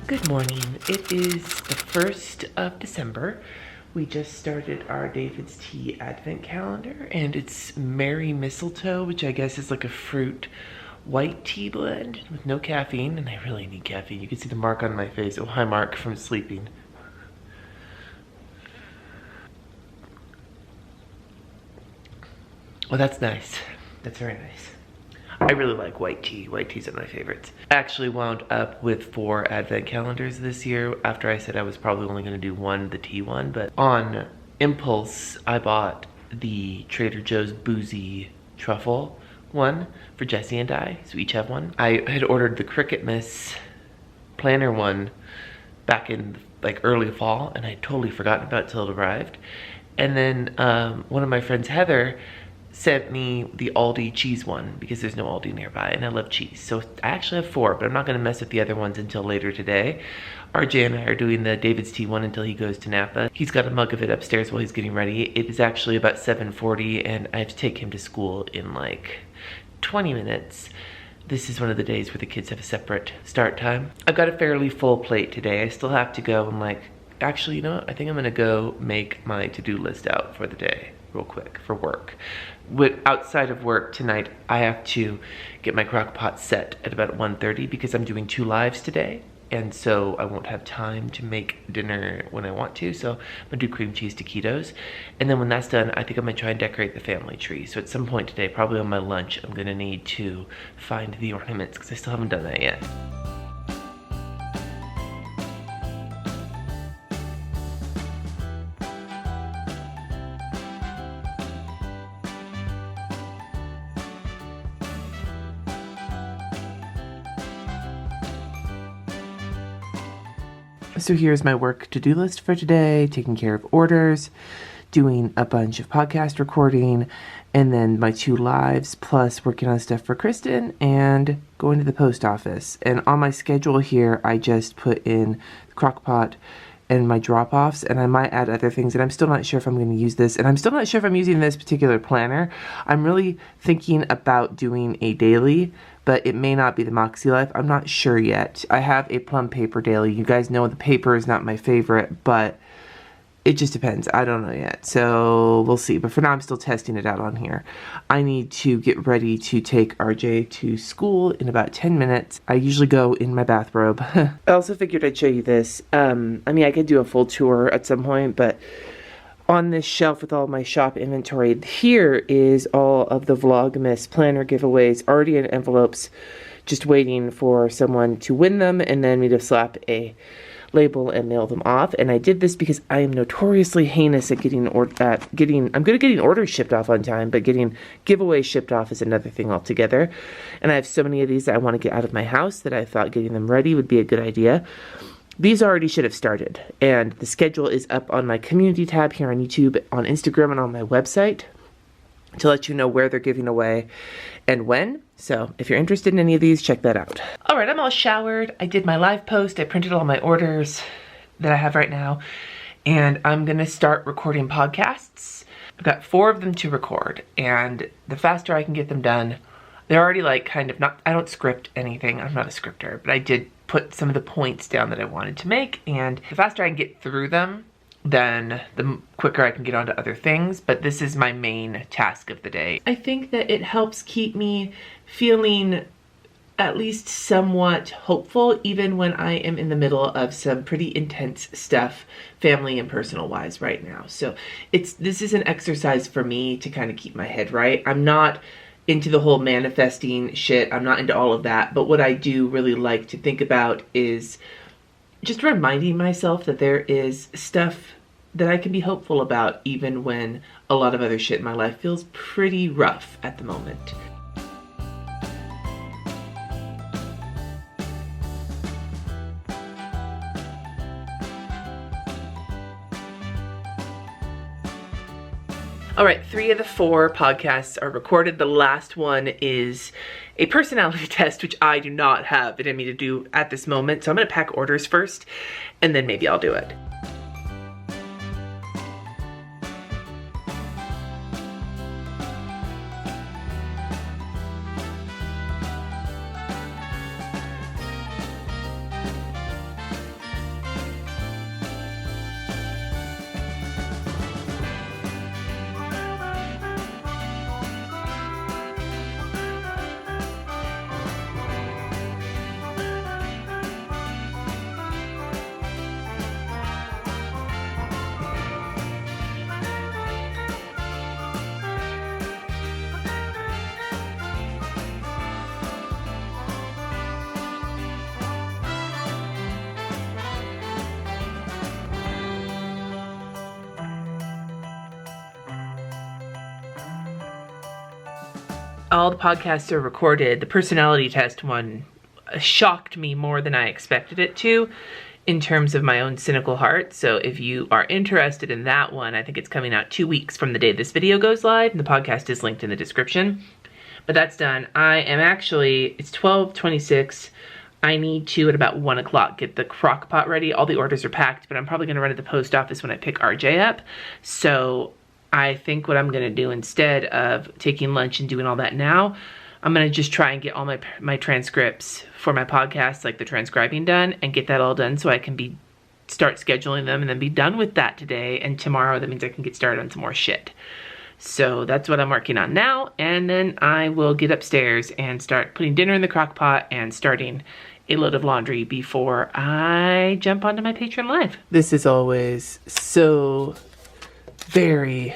Good morning. It is the 1st of December. We just started our David's Tea Advent calendar, and it's Merry Mistletoe, which I guess is like a fruit white tea blend with no caffeine, and I really need caffeine. You can see the mark on my face. Oh, hi, Mark, from sleeping. Oh, that's nice. That's very nice. I really like white tea. White tea's one of my favorites. I actually wound up with 4 advent calendars this year after I said I was probably only gonna do one, the tea one, but on impulse, I bought the Trader Joe's boozy truffle one for Jesse and I, so we each have one. I had ordered the Cricket Miss planner one back in like early fall, and I'd totally forgotten about it till it arrived. And then one of my friends, Heather, sent me the Aldi cheese one because there's no Aldi nearby and I love cheese. So I actually have 4, but I'm not gonna mess with the other ones until later today. RJ and I are doing the David's Tea one until he goes to Napa. He's got a mug of it upstairs while he's getting ready. It is actually about 7:40 and I have to take him to school in like 20 minutes. This is one of the days where the kids have a separate start time. I've got a fairly full plate today. I still have to go and actually, you know what? I think I'm gonna go make my to-do list out for the day real quick for work. Outside of work tonight, I have to get my crock pot set at about 1:30 because I'm doing 2 lives today. And so I won't have time to make dinner when I want to. So I'm gonna do cream cheese taquitos. And then when that's done, I think I'm gonna try and decorate the family tree. So at some point today, probably on my lunch, I'm gonna need to find the ornaments because I still haven't done that yet. So here's my work to-do list for today, taking care of orders, doing a bunch of podcast recording, and then my 2 lives, plus working on stuff for Kristen and going to the post office. And on my schedule here, I just put in the crock pot and my drop-offs, and I might add other things, and I'm still not sure if I'm going to use this, and I'm still not sure if I'm using this particular planner. I'm really thinking about doing a daily, but it may not be the Moxie Life. I'm not sure yet. I have a plum paper daily. You guys know the paper is not my favorite, but it just depends. I don't know yet. So we'll see. But for now, I'm still testing it out on here. I need to get ready to take RJ to school in about 10 minutes. I usually go in my bathrobe. I also figured I'd show you this. I mean, I could do a full tour at some point, but on this shelf with all my shop inventory, here is all of the Vlogmas planner giveaways already in envelopes, just waiting for someone to win them and then me to slap a label and mail them off. And I did this because I am notoriously heinous at getting I'm good at getting orders shipped off on time, but getting giveaways shipped off is another thing altogether. And I have so many of these that I want to get out of my house that I thought getting them ready would be a good idea. These already should have started, and the schedule is up on my community tab here on YouTube, on Instagram, and on my website to let you know where they're giving away and when. So if you're interested in any of these, check that out. All right, I'm all showered. I did my live post. I printed all my orders that I have right now, and I'm gonna start recording podcasts. I've got 4 of them to record, and the faster I can get them done, they're already like kind of not, I don't script anything. I'm not a scripter, but I did put some of the points down that I wanted to make, and the faster I can get through them, then the quicker I can get onto other things. But this is my main task of the day. I think that it helps keep me feeling at least somewhat hopeful, even when I am in the middle of some pretty intense stuff, family and personal wise right now. So this is an exercise for me to kind of keep my head right. I'm not into the whole manifesting shit. I'm not into all of that. But what I do really like to think about is just reminding myself that there is stuff that I can be hopeful about, even when a lot of other shit in my life feels pretty rough at the moment. All right, 3 of the 4 podcasts are recorded. The last one is a personality test, which I do not have it in me to do at this moment. So I'm gonna pack orders first, and then maybe I'll do it. all the podcasts are recorded. The personality test one shocked me more than I expected it to in terms of my own cynical heart. So if you are interested in that one, I think it's coming out 2 weeks from the day this video goes live, and the podcast is linked in the description. But that's done. I am actually, it's 12:26. I need to, at about 1 o'clock, get the crock pot ready. All the orders are packed, but I'm probably gonna run to the post office when I pick RJ up. So I think what I'm gonna do instead of taking lunch and doing all that now, I'm gonna just try and get all my transcripts for my podcast, like the transcribing done, and get that all done so I can start scheduling them and then be done with that today. And tomorrow, that means I can get started on some more shit. So that's what I'm working on now, and then I will get upstairs and start putting dinner in the crock pot and starting a load of laundry before I jump onto my Patreon Live. This is always so very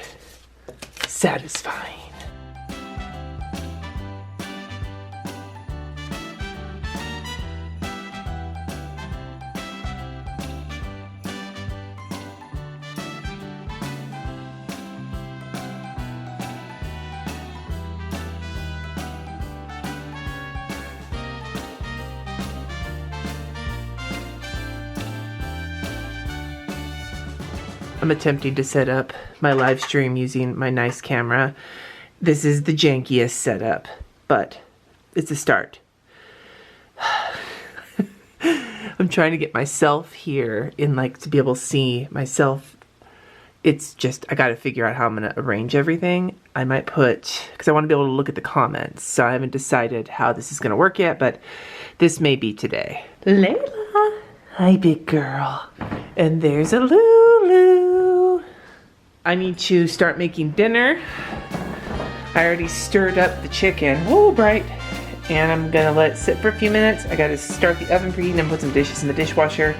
satisfying. I'm attempting to set up my live stream using my nice camera. This is the jankiest setup, but it's a start. I'm trying to get myself here in, like, to be able to see myself. It's just, I gotta figure out how I'm gonna arrange everything. I might put, because I want to be able to look at the comments, so I haven't decided how this is gonna work yet, but this may be today. Layla! Hi, big girl. And there's a Lulu. I need to start making dinner. I already stirred up the chicken. Whoa, bright. And I'm gonna let it sit for a few minutes. I gotta start the oven preheating and put some dishes in the dishwasher,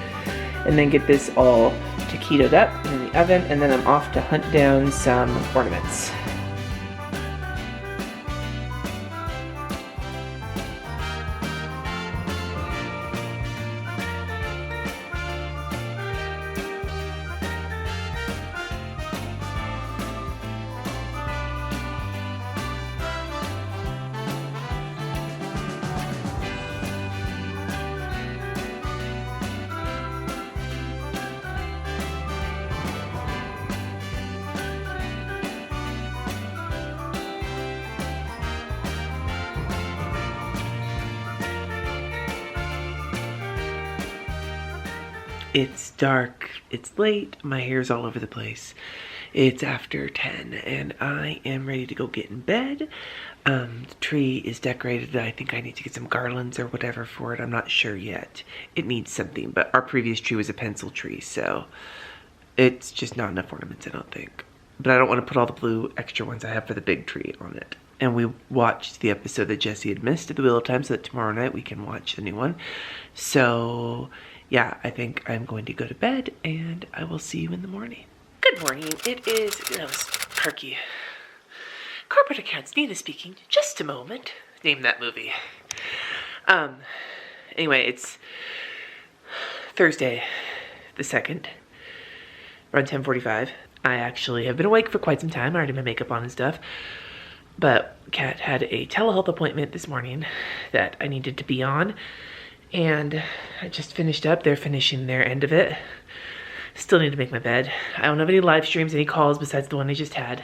and then get this all taquitoed up in the oven, and then I'm off to hunt down some ornaments. It's dark, it's late, my hair's all over the place. It's after 10 and I am ready to go get in bed. The tree is decorated. I think I need to get some garlands or whatever for it. I'm not sure yet. It needs something, but our previous tree was a pencil tree, so it's just not enough ornaments, I don't think. But I don't want to put all the blue extra ones I have for the big tree on it. And we watched the episode that Jesse had missed at the Wheel of Time so that tomorrow night we can watch a new one. So yeah, I think I'm going to go to bed and I will see you in the morning. Good morning. It is, that was perky. Corporate Accounts, Nina speaking. Just a moment. Name that movie. Anyway, it's Thursday the 2nd, around 10:45. I actually have been awake for quite some time. I already had my makeup on and stuff. But Kat had a telehealth appointment this morning that I needed to be on. And I just finished up. They're finishing their end of it. Still need to make my bed. I don't have any live streams, any calls besides the one I just had.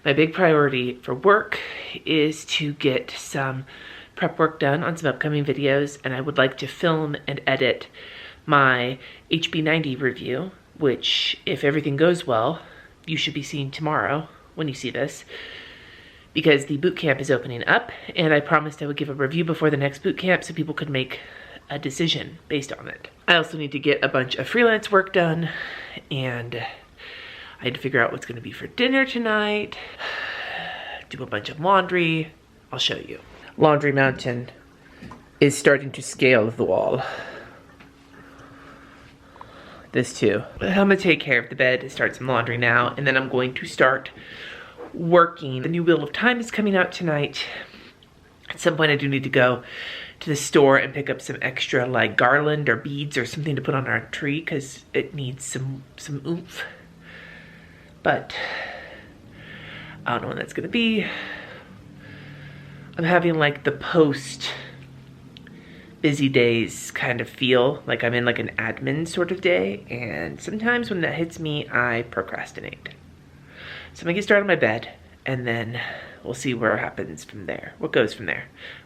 My big priority for work is to get some prep work done on some upcoming videos, and I would like to film and edit my HB90 review, which, if everything goes well, you should be seeing tomorrow when you see this, because the boot camp is opening up, and I promised I would give a review before the next boot camp so people could make a decision based on it. I also need to get a bunch of freelance work done, and I had to figure out what's gonna be for dinner tonight, do a bunch of laundry. I'll show you. Laundry Mountain is starting to scale the wall. This too. I'm gonna take care of the bed, start some laundry now, and then I'm going to start working. The new Wheel of Time is coming out tonight. At some point I do need to go to the store and pick up some extra like garland or beads or something to put on our tree because it needs some oomph. But I don't know when that's gonna be. I'm having like the post busy days kind of feel, like I'm in like an admin sort of day, and sometimes when that hits me, I procrastinate. So I'm gonna get started on my bed, and then we'll see where happens from there. What goes from there?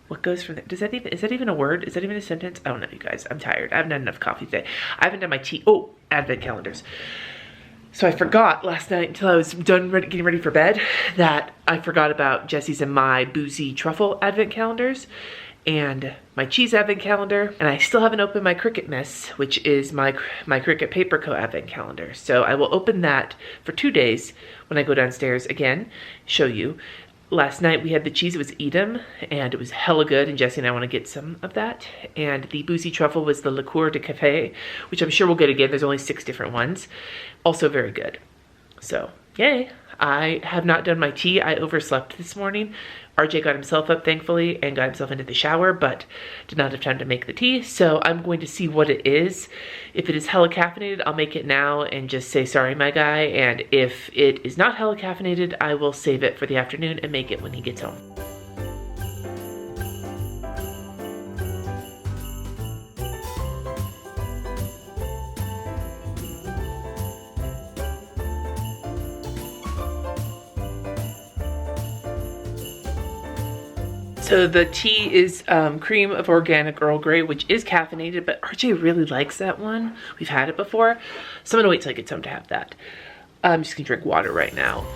What goes from there? Is that even a word? Is that even a sentence? I don't know, you guys. I'm tired. I haven't had enough coffee today. I haven't done my tea. Oh, advent calendars. So I forgot last night until I was done getting ready for bed that I forgot about Jesse's and my boozy truffle advent calendars and my cheese advent calendar, and I still haven't opened my Cricut Miss, which is my Cricut Paper Co advent calendar. So I will open that for 2 days when I go downstairs again, show you. Last night we had the cheese, it was Edam, and it was hella good, and Jesse and I want to get some of that. And the boozy truffle was the Liqueur de Café, which I'm sure we'll get again. There's only 6 different ones. Also very good. So, yay. I have not done my tea. I overslept this morning. RJ got himself up, thankfully, and got himself into the shower, but did not have time to make the tea. So I'm going to see what it is. If it is hella caffeinated, I'll make it now and just say, sorry, my guy. And if it is not hella caffeinated, I will save it for the afternoon and make it when he gets home. So the tea is cream of organic Earl Grey, which is caffeinated, but RJ really likes that one. We've had it before. So I'm gonna wait till I get home to have that. I'm just gonna drink water right now.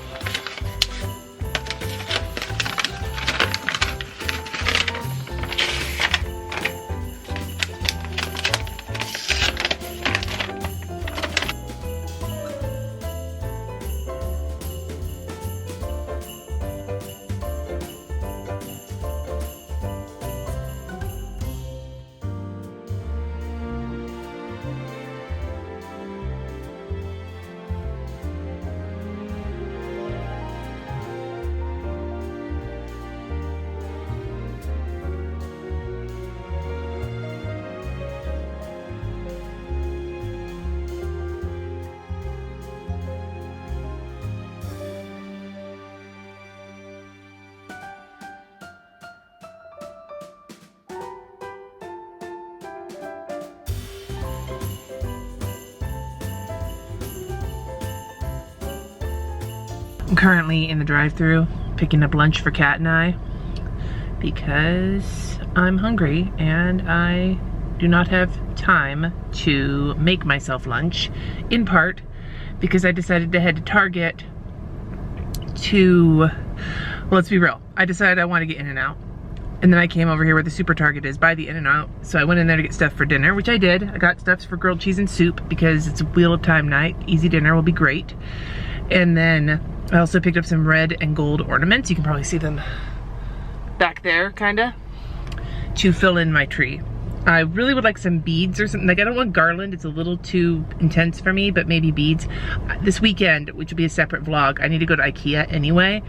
I'm currently in the drive-thru picking up lunch for Kat and I because I'm hungry and I do not have time to make myself lunch, in part because I decided to head to Target to, well, let's be real, I decided I want to get In-N-Out. And then I came over here where the super Target is by the In-N-Out. So I went in there to get stuff for dinner, which I did. I got stuff for grilled cheese and soup because it's a Wheel of Time night. Easy dinner will be great. And then I also picked up some red and gold ornaments. You can probably see them back there, kinda, to fill in my tree. I really would like some beads or something. Like, I don't want garland, it's a little too intense for me, but maybe beads. This weekend, which will be a separate vlog, I need to go to IKEA anyway,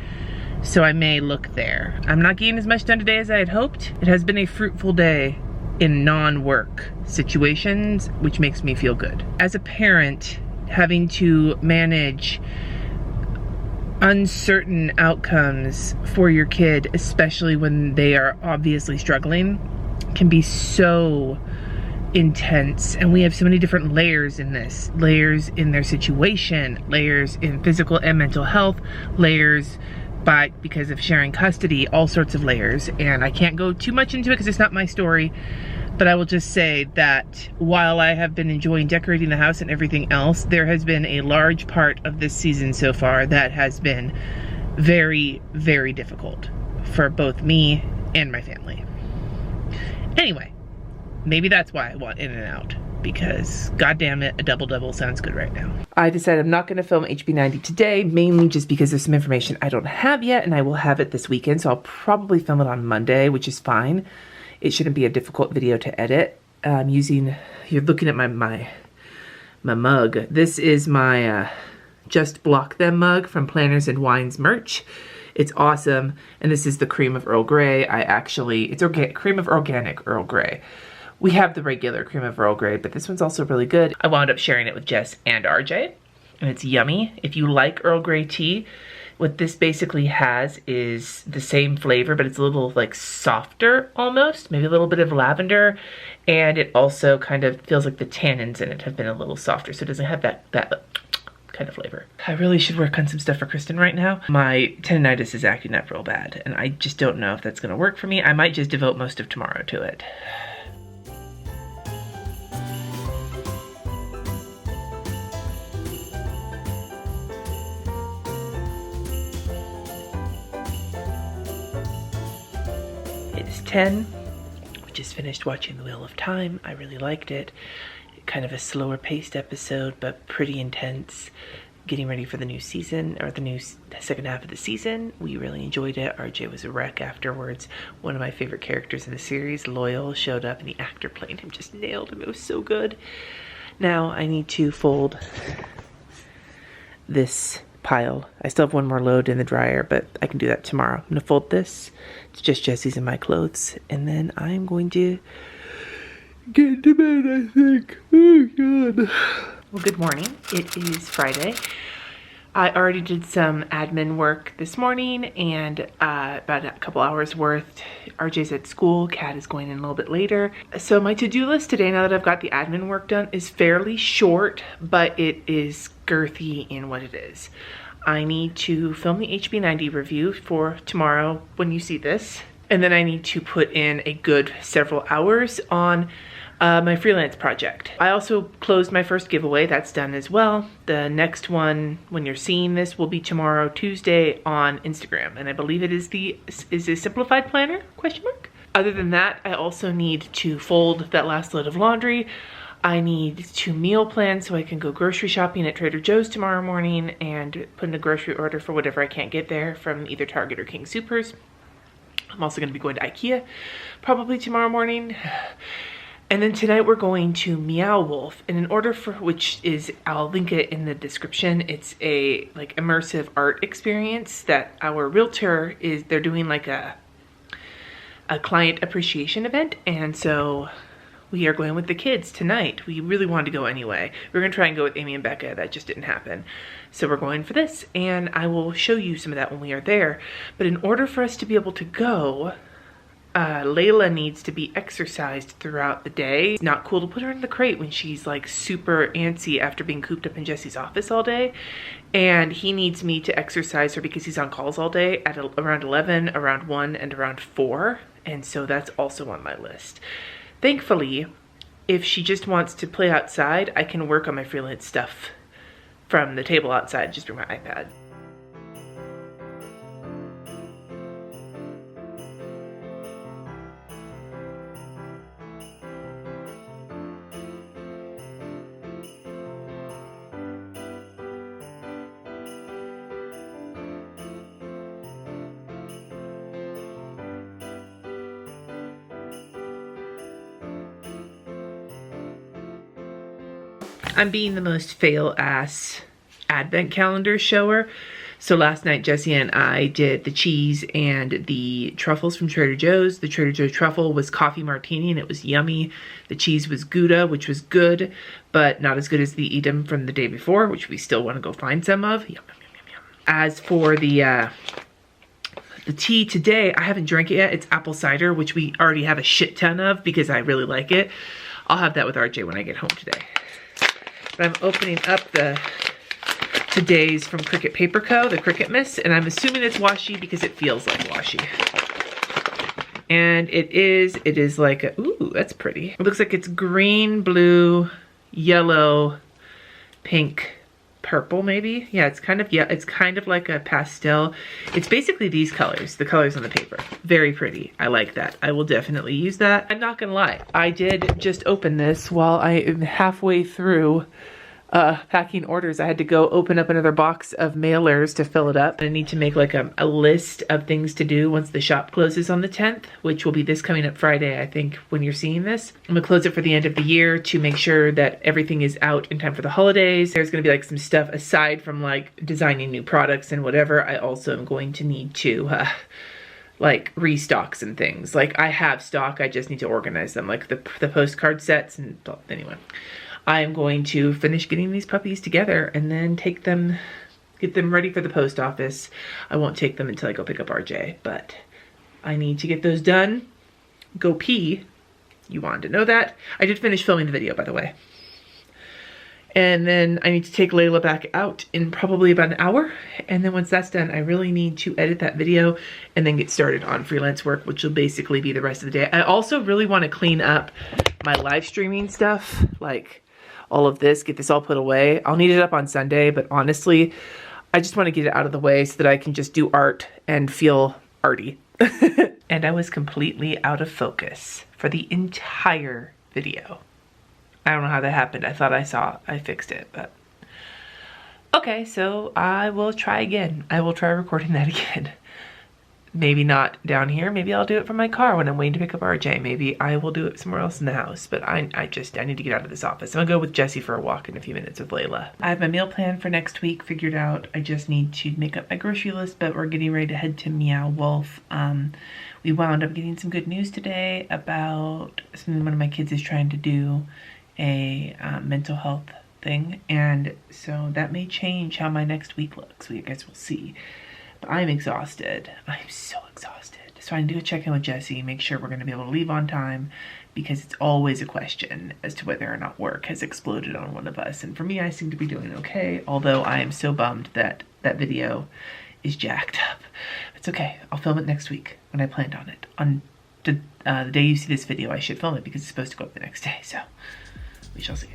so I may look there. I'm not getting as much done today as I had hoped. It has been a fruitful day in non-work situations, which makes me feel good. As a parent, having to manage uncertain outcomes for your kid, especially when they are obviously struggling, can be so intense. And we have so many different layers in this. Layers in their situation, layers in physical and mental health, layers because of sharing custody, all sorts of layers. And I can't go too much into it because it's not my story. But I will just say that while I have been enjoying decorating the house and everything else, there has been a large part of this season so far that has been very, very difficult for both me and my family. Anyway, maybe that's why I want In-N-Out, because goddamn it, a double-double sounds good right now. I decided I'm not going to film HB90 today, mainly just because there's some information I don't have yet, and I will have it this weekend, so I'll probably film it on Monday, which is fine. It shouldn't be a difficult video to edit. I'm using, you're looking at my mug. This is my Just Block Them mug from Planners and Wines merch. It's awesome. And this is the cream of Earl Grey. It's cream of organic Earl Grey. We have the regular cream of Earl Grey, but this one's also really good. I wound up sharing it with Jess and RJ, and it's yummy. If you like Earl Grey tea, What this basically has is the same flavor, but it's a little like softer almost, maybe a little bit of lavender. And it also kind of feels like the tannins in it have been a little softer, so it doesn't have that kind of flavor. I really should work on some stuff for Kristen right now. My tendinitis is acting up real bad, and I just don't know if that's gonna work for me. I might just devote most of tomorrow to it. It's 10. We just finished watching The Wheel of Time. I really liked it. Kind of a slower paced episode, but pretty intense. Getting ready for the new season, or the second half of the season. We really enjoyed it. RJ was a wreck afterwards. One of my favorite characters in the series, Loyal, showed up, and the actor playing him just nailed him. It was so good. Now I need to fold this pile. I still have one more load in the dryer, but I can do that tomorrow. I'm gonna fold this. It's just Jesse's and my clothes, and then I'm going to get into bed, I think. Oh God. Well, good morning. It is Friday. I already did some admin work this morning, and about a couple hours worth. RJ's at school. Kat is going in a little bit later. So my to-do list today, now that I've got the admin work done, is fairly short, but it is girthy in what it is. I need to film the HB90 review for tomorrow when you see this. And then I need to put in a good several hours on my freelance project. I also closed my first giveaway. That's done as well. The next one, when you're seeing this, will be tomorrow, Tuesday, on Instagram. And I believe it is a simplified planner, question mark? Other than that, I also need to fold that last load of laundry. I need to meal plan so I can go grocery shopping at Trader Joe's tomorrow morning and put in a grocery order for whatever I can't get there from either Target or King Soopers. I'm also going to be going to IKEA probably tomorrow morning. And then tonight we're going to Meow Wolf, and in order for which is, I'll link it in the description. It's a like immersive art experience that our realtor they're doing like a client appreciation event, and so we are going with the kids tonight. We really wanted to go anyway. We were gonna try and go with Amy and Becca. That just didn't happen. So we're going for this, and I will show you some of that when we are there. But in order for us to be able to go, Layla needs to be exercised throughout the day. It's not cool to put her in the crate when she's like super antsy after being cooped up in Jesse's office all day. And he needs me to exercise her because he's on calls all day at around 11, around 1, and around 4. And so that's also on my list. Thankfully, if she just wants to play outside, I can work on my freelance stuff from the table outside, just bring my iPad. I'm being the most fail-ass advent calendar shower. So last night, Jesse and I did the cheese and the truffles from Trader Joe's. The Trader Joe's truffle was coffee martini, and it was yummy. The cheese was Gouda, which was good, but not as good as the Edam from the day before, which we still want to go find some of. Yum, yum, yum, yum. As for the tea today, I haven't drank it yet. It's apple cider, which we already have a shit ton of because I really like it. I'll have that with RJ when I get home today. But I'm opening up the today's from Cricut Paper Co., the Cricut Mist, and I'm assuming it's washi because it feels like washi. And it is like a, ooh, that's pretty. It looks like it's green, blue, yellow, pink, purple maybe. Yeah, it's kind of like a pastel. It's basically these colors, the colors on the paper. Very pretty. I like that. I will definitely use that. I'm not gonna lie. I did just open this while I am halfway through packing orders. I had to go open up another box of mailers to fill it up. I need to make like a list of things to do once the shop closes on the 10th, which will be this coming up Friday, I think, when you're seeing this. I'm gonna close it for the end of the year to make sure that everything is out in time for the holidays. There's gonna be like some stuff aside from like designing new products and whatever. I also am going to need to like restock some things. Like I have stock, I just need to organize them, like the postcard sets and anyway. I am going to finish getting these puppies together and then take them get them ready for the post office. I won't take them until I go pick up RJ, but I need to get those done. Go pee. You wanted to know that. I did finish filming the video, by the way. And then I need to take Layla back out in probably about an hour. And then once that's done, I really need to edit that video and then get started on freelance work, which will basically be the rest of the day. I also really want to clean up my live streaming stuff, like all of this, get this all put away. I'll need it up on Sunday, but honestly, I just want to get it out of the way so that I can just do art and feel arty. And I was completely out of focus for the entire video. I don't know how that happened. I thought I fixed it, but. Okay, so I will try again. I will try recording that again. Maybe not down here. Maybe I'll do it from my car when I'm waiting to pick up RJ. Maybe I will do it somewhere else in the house, but I need to get out of this office. I'm gonna go with Jessie for a walk in a few minutes with Layla. I have my meal plan for next week figured out. I just need to make up my grocery list, but we're getting ready to head to Meow Wolf. We wound up getting some good news today about something one of my kids is trying to do, a mental health thing, and so that may change how my next week looks. I guess we'll see. But I'm exhausted. I'm so exhausted. So I need to check in with Jessie, make sure we're going to be able to leave on time, because it's always a question as to whether or not work has exploded on one of us. And for me, I seem to be doing okay, although I am so bummed that that video is jacked up. It's okay. I'll film it next week when I planned on it. On the day you see this video, I should film it because it's supposed to go up the next day. So we shall see.